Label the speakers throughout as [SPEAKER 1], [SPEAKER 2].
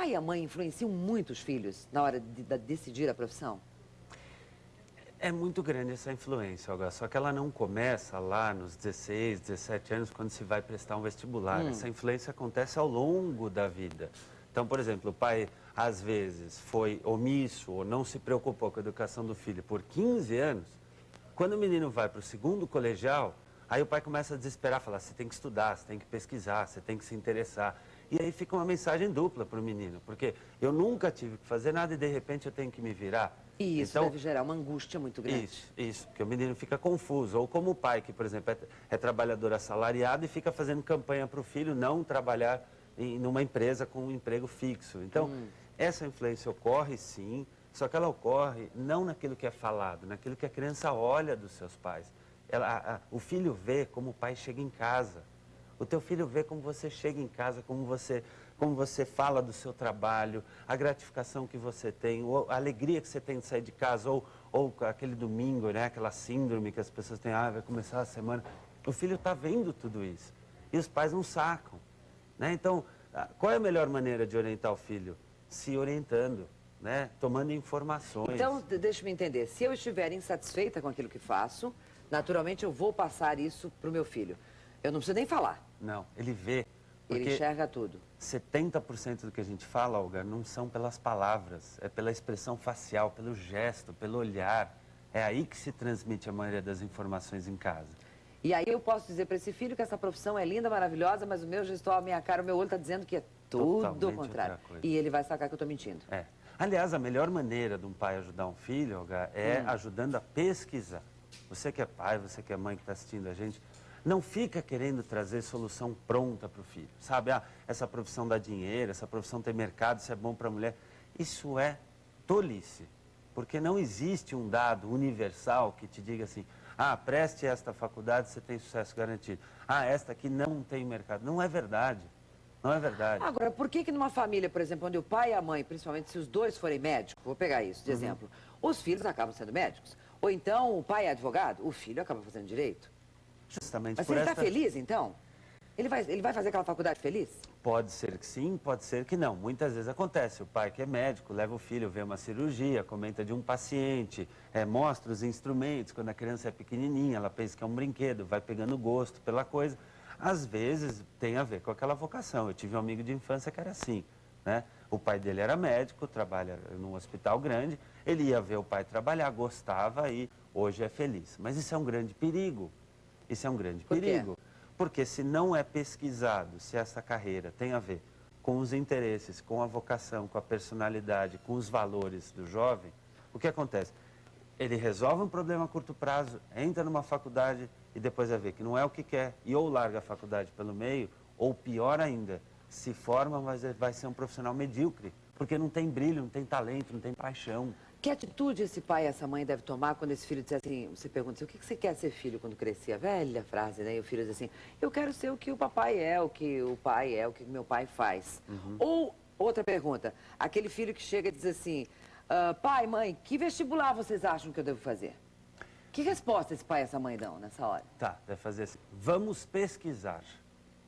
[SPEAKER 1] pai e a mãe influenciam muito os filhos na hora de decidir a profissão?
[SPEAKER 2] É muito grande essa influência, Olga, só que ela não começa lá nos 16, 17 anos, quando se vai prestar um vestibular. Essa influência acontece ao longo da vida. Então, por exemplo, o pai, às vezes, foi omisso ou não se preocupou com a educação do filho por 15 anos. Quando o menino vai para o segundo colegial, aí o pai começa a desesperar, falar, você tem que estudar, você tem que pesquisar, você tem que se interessar. E aí fica uma mensagem dupla para o menino, porque eu nunca tive que fazer nada e de repente eu tenho que me virar.
[SPEAKER 1] E isso
[SPEAKER 2] então,
[SPEAKER 1] deve gerar uma angústia muito grande.
[SPEAKER 2] Isso, porque o menino fica confuso. Ou como o pai, que, por exemplo, é trabalhador assalariado e fica fazendo campanha para o filho não trabalhar numa empresa com um emprego fixo. Então, essa influência ocorre sim, só que ela ocorre não naquilo que é falado, naquilo que a criança olha dos seus pais. O filho vê como o pai chega em casa. O teu filho vê como você chega em casa, como você fala do seu trabalho, a gratificação que você tem, a alegria que você tem de sair de casa, ou aquele domingo, né, aquela síndrome que as pessoas têm, vai começar a semana. O filho está vendo tudo isso e os pais não sacam, né? Então, qual é a melhor maneira de orientar o filho? Se orientando, né, tomando informações.
[SPEAKER 1] Então, deixa-me entender, se eu estiver insatisfeita com aquilo que faço, naturalmente eu vou passar isso para o meu filho. Eu não preciso nem falar.
[SPEAKER 2] Não, ele vê.
[SPEAKER 1] Ele enxerga tudo.
[SPEAKER 2] 70% do que a gente fala, Olga, não são pelas palavras, é pela expressão facial, pelo gesto, pelo olhar. É aí que se transmite a maioria das informações em casa.
[SPEAKER 1] E aí eu posso dizer para esse filho que essa profissão é linda, maravilhosa, mas o meu gestor, a minha cara, o meu olho está dizendo que é tudo o contrário. E ele vai sacar que eu estou mentindo.
[SPEAKER 2] É. Aliás, a melhor maneira de um pai ajudar um filho, Olga, é ajudando a pesquisar. Você que é pai, você que é mãe que está assistindo a gente, não fica querendo trazer solução pronta para o filho. Sabe, essa profissão dá dinheiro, essa profissão tem mercado, isso é bom para a mulher. Isso é tolice, porque não existe um dado universal que te diga assim, preste esta faculdade, você tem sucesso garantido. Esta aqui não tem mercado. Não é verdade. Não é verdade.
[SPEAKER 1] Agora, por que numa família, por exemplo, onde o pai e a mãe, principalmente se os dois forem médicos, vou pegar isso de exemplo, os filhos acabam sendo médicos? Ou então o pai é advogado, o filho acaba fazendo direito?
[SPEAKER 2] Justamente
[SPEAKER 1] mas
[SPEAKER 2] por
[SPEAKER 1] ele está feliz, então? Ele vai fazer aquela faculdade feliz?
[SPEAKER 2] Pode ser que sim, pode ser que não. Muitas vezes acontece. O pai que é médico leva o filho, vê uma cirurgia, comenta de um paciente, mostra os instrumentos. Quando a criança é pequenininha, ela pensa que é um brinquedo, vai pegando gosto pela coisa. Às vezes tem a ver com aquela vocação. Eu tive um amigo de infância que era assim, né? O pai dele era médico, trabalha num hospital grande, ele ia ver o pai trabalhar, gostava e hoje é feliz. Mas isso é um grande perigo. Isso é um grande perigo, porque se não é pesquisado se essa carreira tem a ver com os interesses, com a vocação, com a personalidade, com os valores do jovem, o que acontece? Ele resolve um problema a curto prazo, entra numa faculdade e depois vai ver que não é o que quer e ou larga a faculdade pelo meio, ou pior ainda, se forma, mas vai ser um profissional medíocre, porque não tem brilho, não tem talento, não tem paixão.
[SPEAKER 1] Que atitude esse pai e essa mãe devem tomar quando esse filho diz assim, você pergunta assim, o que você quer ser filho quando crescer? A velha frase, né? E o filho diz assim, eu quero ser o que o papai é, o que o pai é, o que meu pai faz. Ou, outra pergunta, aquele filho que chega e diz assim, pai, mãe, que vestibular vocês acham que eu devo fazer? Que resposta esse pai e essa mãe dão nessa hora?
[SPEAKER 2] Deve fazer assim, vamos pesquisar,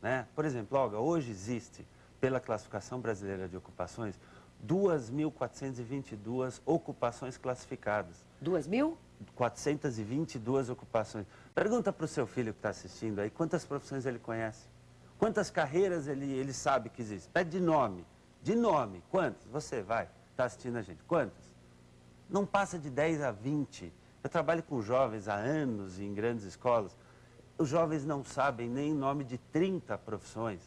[SPEAKER 2] né? Por exemplo, Olga, hoje existe, pela classificação brasileira de ocupações, 2.422 ocupações classificadas.
[SPEAKER 1] 2.000?
[SPEAKER 2] 422 ocupações. Pergunta para o seu filho que está assistindo aí, quantas profissões ele conhece? Quantas carreiras ele sabe que existem? Pede de nome, quantas? Você vai, está assistindo a gente, quantas? Não passa de 10 a 20. Eu trabalho com jovens há anos em grandes escolas. Os jovens não sabem nem o nome de 30 profissões.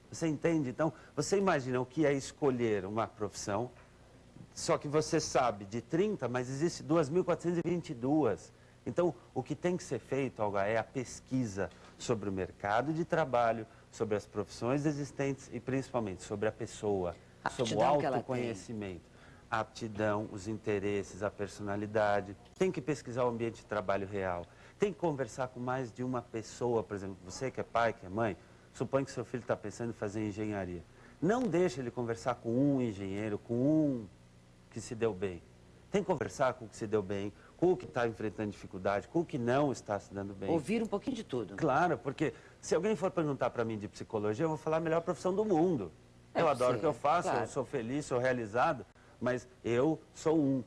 [SPEAKER 2] Você entende? Então, você imagina o que é escolher uma profissão, só que você sabe de 30, mas existe 2.422. Então, o que tem que ser feito, Olga, é a pesquisa sobre o mercado de trabalho, sobre as profissões existentes e, principalmente, sobre a pessoa, sobre o autoconhecimento. A aptidão, os interesses, a personalidade. Tem que pesquisar o ambiente de trabalho real. Tem que conversar com mais de uma pessoa, por exemplo, você que é pai, que é mãe, suponha que seu filho está pensando em fazer engenharia. Não deixe ele conversar com um engenheiro, com um que se deu bem. Tem que conversar com o que se deu bem, com o que está enfrentando dificuldade, com o que não está se dando bem.
[SPEAKER 1] Ouvir um pouquinho de tudo.
[SPEAKER 2] Claro, porque se alguém for perguntar para mim de psicologia, eu vou falar a melhor profissão do mundo. Eu adoro o que eu
[SPEAKER 1] ser,
[SPEAKER 2] faço,
[SPEAKER 1] claro.
[SPEAKER 2] eu sou feliz, sou realizado, mas eu sou um.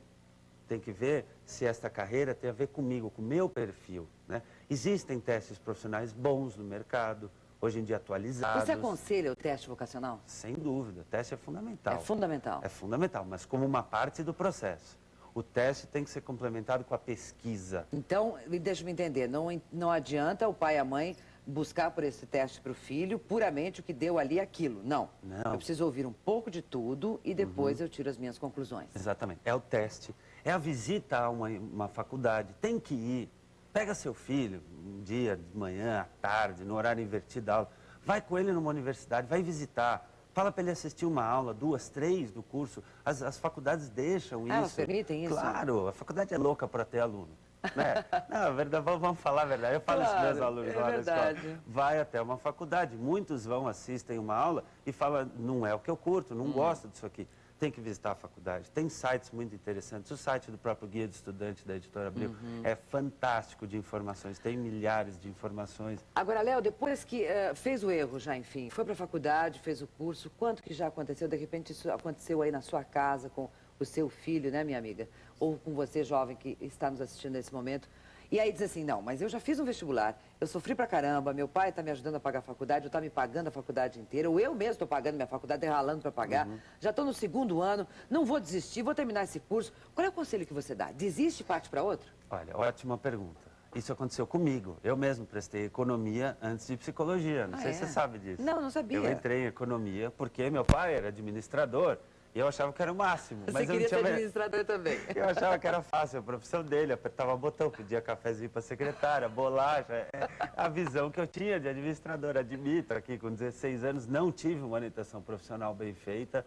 [SPEAKER 2] Tem que ver se esta carreira tem a ver comigo, com o meu perfil, né? Existem testes profissionais bons no mercado, hoje em dia atualizados.
[SPEAKER 1] Você aconselha o teste vocacional?
[SPEAKER 2] Sem dúvida, o teste é fundamental.
[SPEAKER 1] É fundamental.
[SPEAKER 2] É fundamental, mas como uma parte do processo. O teste tem que ser complementado com a pesquisa.
[SPEAKER 1] Então, deixa-me entender, não adianta o pai e a mãe buscar por esse teste para o filho puramente o que deu ali aquilo. Não.
[SPEAKER 2] Não.
[SPEAKER 1] Eu preciso ouvir um pouco de tudo e depois eu tiro as minhas conclusões.
[SPEAKER 2] Exatamente. É o teste, é a visita a uma faculdade. Tem que ir. Pega seu filho um dia, de manhã, à tarde, no horário invertido da aula. Vai com ele numa universidade, vai visitar. Fala para ele assistir uma aula, 2, 3 do curso. As faculdades deixam isso.
[SPEAKER 1] Elas permitem isso?
[SPEAKER 2] Claro, a faculdade é louca para ter aluno. Né? Não, verdade, vamos falar a verdade. Eu falo isso para meus alunos lá na escola. Vai até uma faculdade. Muitos vão, assistem uma aula e falam, não é o que eu curto, não gosto disso aqui. Tem que visitar a faculdade. Tem sites muito interessantes. O site do próprio Guia do Estudante da Editora Abril é fantástico de informações. Tem milhares de informações.
[SPEAKER 1] Agora, Léo, depois que fez o erro já, enfim, foi para a faculdade, fez o curso, quanto que já aconteceu? De repente isso aconteceu aí na sua casa com o seu filho, né, minha amiga? Ou com você, jovem, que está nos assistindo nesse momento. E aí diz assim, não, mas eu já fiz um vestibular, eu sofri pra caramba, meu pai está me ajudando a pagar a faculdade, eu está me pagando a faculdade inteira, ou eu mesmo estou pagando minha faculdade, ralando para pagar, já estou no 2º ano, não vou desistir, vou terminar esse curso. Qual é o conselho que você dá? Desiste e parte para outro?
[SPEAKER 2] Olha, ótima pergunta. Isso aconteceu comigo. Eu mesmo prestei economia antes de psicologia. Não sei se você sabe disso.
[SPEAKER 1] Não, não sabia.
[SPEAKER 2] Eu entrei em economia porque meu pai era administrador. E eu achava que era o máximo.
[SPEAKER 1] Você
[SPEAKER 2] mas eu
[SPEAKER 1] queria
[SPEAKER 2] não tinha...
[SPEAKER 1] ser administrador também.
[SPEAKER 2] Eu achava que era fácil, a profissão dele, apertava botão, pedia cafezinho para a secretária, bolacha. É a visão que eu tinha de administrador. Admito, aqui com 16 anos, não tive uma orientação profissional bem feita.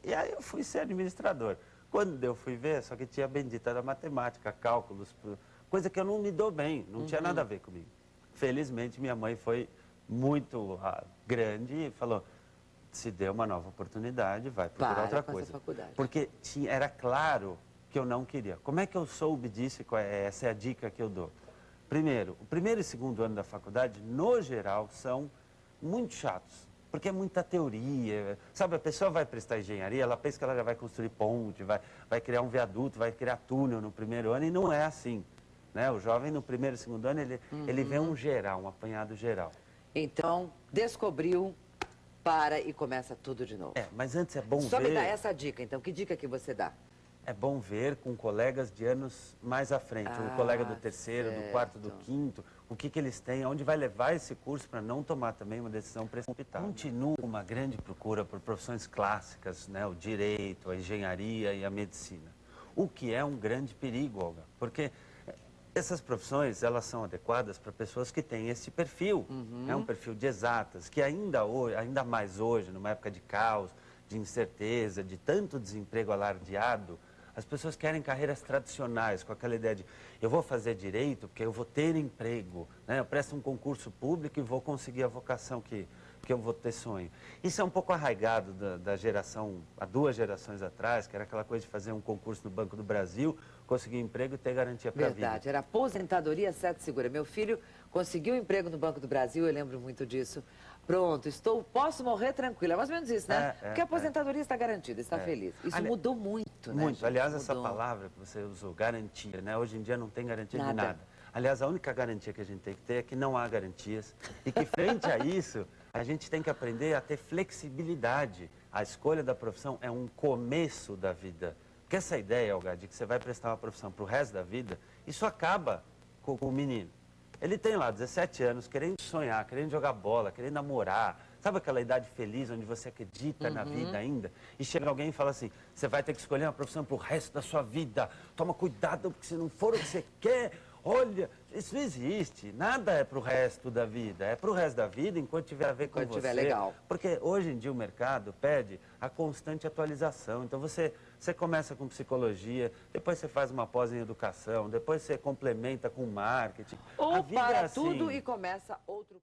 [SPEAKER 2] E aí eu fui ser administrador. Quando eu fui ver, só que tinha a bendita da matemática, cálculos, coisa que eu não me dou bem, não tinha nada a ver comigo. Felizmente, minha mãe foi muito grande e falou... Se deu uma nova oportunidade, vai procurar outra coisa. Porque era claro que eu não queria. Como é que eu soube disso? Essa é a dica que eu dou. Primeiro, o 1º e 2º ano da faculdade, no geral, são muito chatos. Porque é muita teoria. Sabe, a pessoa vai prestar engenharia, ela pensa que ela já vai construir ponte, vai criar um viaduto, vai criar túnel no 1º ano, e não é assim. Né? O jovem, no 1º e 2º ano, ele vê um geral, um apanhado geral.
[SPEAKER 1] Então, descobriu... Para e começa tudo de novo.
[SPEAKER 2] Mas antes é bom ver...
[SPEAKER 1] Só me dá essa dica, então. Que dica que você dá?
[SPEAKER 2] É bom ver com colegas de anos mais à frente. Um colega do 3º, do 4º, do 5º. O que eles têm, aonde vai levar esse curso para não tomar também uma decisão precipitada. Continua uma grande procura por profissões clássicas, né? O direito, a engenharia e a medicina. O que é um grande perigo, Olga. Porque... essas profissões, elas são adequadas para pessoas que têm esse perfil, é um perfil de exatas, que ainda mais hoje, numa época de caos, de incerteza, de tanto desemprego alardeado, as pessoas querem carreiras tradicionais, com aquela ideia de eu vou fazer direito porque eu vou ter emprego, né? Eu presto um concurso público e vou conseguir a vocação que eu vou ter sonho. Isso é um pouco arraigado da geração, há 2 gerações atrás, que era aquela coisa de fazer um concurso no Banco do Brasil, conseguir emprego e ter garantia para a vida.
[SPEAKER 1] Verdade, era aposentadoria certa e segura. Meu filho conseguiu emprego no Banco do Brasil, eu lembro muito disso. Pronto, posso morrer tranquila. É mais ou menos isso, né? Porque a aposentadoria está garantida, está feliz. Isso mudou muito, né?
[SPEAKER 2] Muito.
[SPEAKER 1] Gente?
[SPEAKER 2] Aliás, essa palavra que você usou, garantia, né? Hoje em dia não tem garantia de nada. Aliás, a única garantia que a gente tem que ter é que não há garantias. E que frente a isso, a gente tem que aprender a ter flexibilidade. A escolha da profissão é um começo da vida. Porque essa ideia, Olga, de que você vai prestar uma profissão para o resto da vida, isso acaba com o menino. Ele tem lá 17 anos, querendo sonhar, querendo jogar bola, querendo namorar. Sabe aquela idade feliz onde você acredita na vida ainda? E chega alguém e fala assim, você vai ter que escolher uma profissão para o resto da sua vida. Toma cuidado, porque se não for o que você quer, olha, isso não existe. Nada é para o resto da vida. É para o resto da vida enquanto tiver a ver com você. Enquanto tiver legal. Porque hoje em dia o mercado pede a constante atualização. Então você começa com psicologia, depois você faz uma pós em educação, depois você complementa com marketing.
[SPEAKER 1] Ou para tudo e começa outro...